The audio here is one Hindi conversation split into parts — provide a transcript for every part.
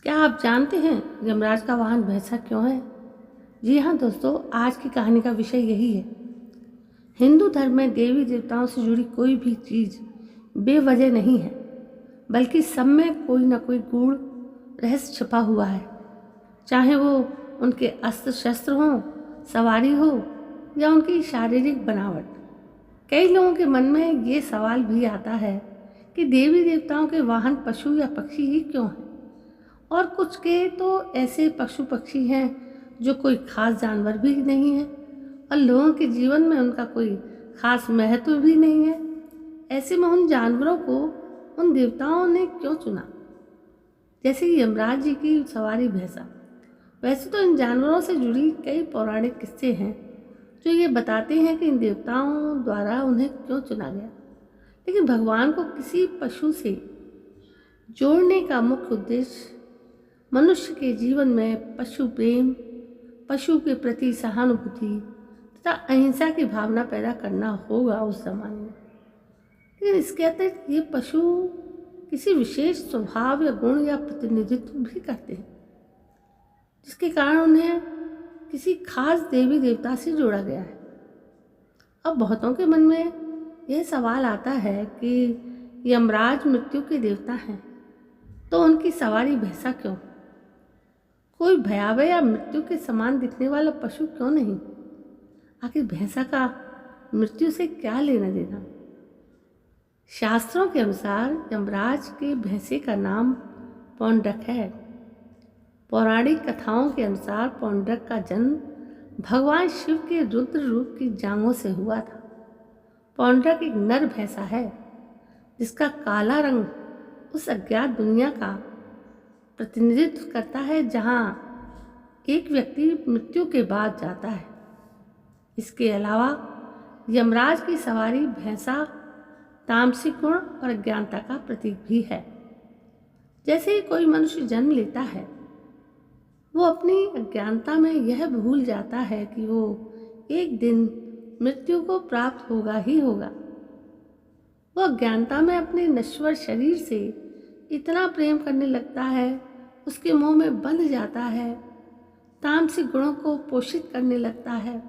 क्या आप जानते हैं यमराज का वाहन भैंसा क्यों है? जी हाँ दोस्तों, आज की कहानी का विषय यही है। हिंदू धर्म में देवी देवताओं से जुड़ी कोई भी चीज़ बेवजह नहीं है, बल्कि सब में कोई ना कोई गूढ़ रहस्य छिपा हुआ है। चाहे वो उनके अस्त्र शस्त्र हों, सवारी हो या उनकी शारीरिक बनावट। कई लोगों के मन में ये सवाल भी आता है कि देवी देवताओं के वाहन पशु या पक्षी ही क्यों हैं, और कुछ के तो ऐसे पशु पक्षी हैं जो कोई खास जानवर भी नहीं है और लोगों के जीवन में उनका कोई खास महत्व भी नहीं है। ऐसे में उन जानवरों को उन देवताओं ने क्यों चुना? जैसे कि यमराज जी की सवारी भैंसा। वैसे तो इन जानवरों से जुड़ी कई पौराणिक किस्से हैं जो ये बताते हैं कि इन देवताओं द्वारा उन्हें क्यों चुना गया, लेकिन भगवान को किसी पशु से जोड़ने का मुख्य उद्देश्य मनुष्य के जीवन में पशु प्रेम, पशु के प्रति सहानुभूति तथा अहिंसा की भावना पैदा करना होगा उस जमाने में। लेकिन इसके अतिरिक्त ये पशु किसी विशेष स्वभाव या गुण या प्रतिनिधित्व भी करते हैं, जिसके कारण उन्हें किसी खास देवी देवता से जोड़ा गया है। अब बहुतों के मन में यह सवाल आता है कि यमराज मृत्यु के देवता हैं, तो उनकी सवारी भैंसा क्यों? कोई भयावह या मृत्यु के समान दिखने वाला पशु क्यों नहीं? आखिर भैंसा का मृत्यु से क्या लेना देना? शास्त्रों के अनुसार यमराज के भैंसे का नाम पौंड्रक है। पौराणिक कथाओं के अनुसार पौंड्रक का जन्म भगवान शिव के रुद्र रूप की जांघों से हुआ था। पौंड्रक एक नर भैंसा है जिसका काला रंग उस अज्ञात दुनिया का प्रतिनिधित्व करता है जहाँ एक व्यक्ति मृत्यु के बाद जाता है। इसके अलावा यमराज की सवारी भैंसा तामसिक गुण और अज्ञानता का प्रतीक भी है। जैसे ही कोई मनुष्य जन्म लेता है, वो अपनी अज्ञानता में यह भूल जाता है कि वो एक दिन मृत्यु को प्राप्त होगा ही होगा। वो अज्ञानता में अपने नश्वर शरीर से इतना प्रेम करने लगता है, उसके मोह में बंध जाता है, तामसिक गुणों को पोषित करने लगता है,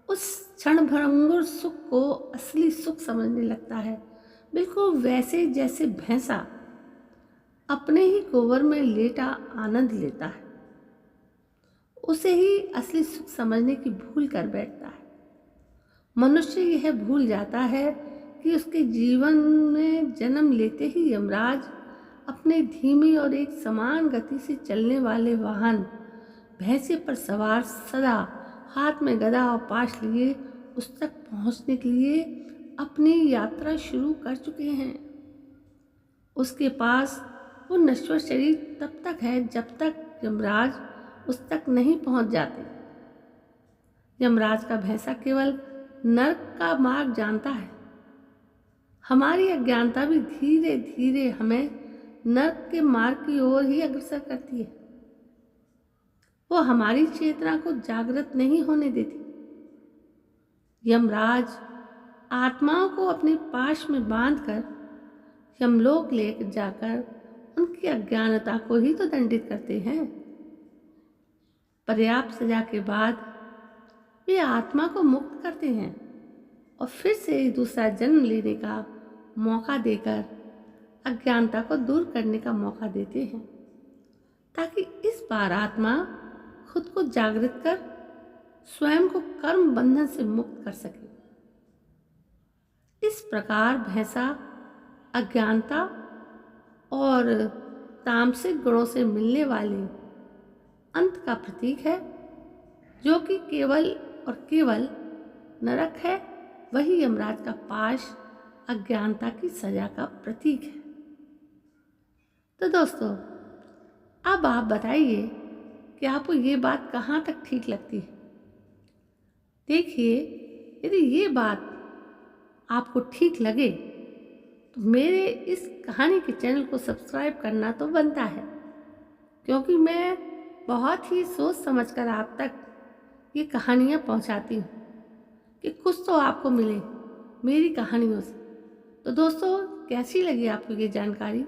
उस क्षणभंगुर सुख को असली सुख समझने लगता है, बिल्कुल वैसे जैसे भैंसा अपने ही गोबर में लेटा आनंद लेता है। उसे ही असली सुख समझने की भूल कर बैठता है। मनुष्य यह भूल जाता है कि उसके जीवन में जन्म लेते ही यमराज अपने धीमी और एक समान गति से चलने वाले वाहन भैंसे पर सवार सदा हाथ में गदा और पाश लिए उस तक पहुंचने के लिए अपनी यात्रा शुरू कर चुके हैं। उसके पास वो नश्वर शरीर तब तक है जब तक यमराज उस तक नहीं पहुंच जाते। यमराज का भैंसा केवल नरक का मार्ग जानता है। हमारी अज्ञानता भी धीरे धीरे हमें नरक के मार्ग की ओर ही अग्रसर करती है। वो हमारी चेतना को जागृत नहीं होने देती। यमराज आत्माओं को अपने पाश में बांधकर यमलोक ले जाकर उनकी अज्ञानता को ही तो दंडित करते हैं। पर्याप्त सजा के बाद वे आत्मा को मुक्त करते हैं और फिर से दूसरा जन्म लेने का मौका देकर अज्ञानता को दूर करने का मौका देते हैं, ताकि इस बार आत्मा खुद को जागृत कर स्वयं को कर्म बंधन से मुक्त कर सके। इस प्रकार भैंसा अज्ञानता और तामसिक गुणों से मिलने वाले अंत का प्रतीक है, जो कि केवल और केवल नरक है। वही यमराज का पाश अज्ञानता की सजा का प्रतीक है। तो दोस्तों, अब आप बताइए कि आपको ये बात कहाँ तक ठीक लगती है। देखिए, यदि ये बात आपको ठीक लगे तो मेरे इस कहानी के चैनल को सब्सक्राइब करना तो बनता है, क्योंकि मैं बहुत ही सोच समझकर आप तक ये कहानियाँ पहुँचाती हूँ कि कुछ तो आपको मिले मेरी कहानियों से। तो दोस्तों, कैसी लगी आपको ये जानकारी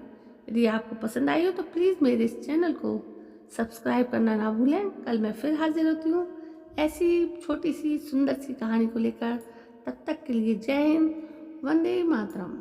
यदि आपको पसंद आई हो तो प्लीज़ मेरे इस चैनल को सब्सक्राइब करना ना भूलें। कल मैं फिर हाजिर होती हूँ ऐसी छोटी सी सुंदर सी कहानी को लेकर। तब तक के लिए जय हिंद, वंदे मातरम।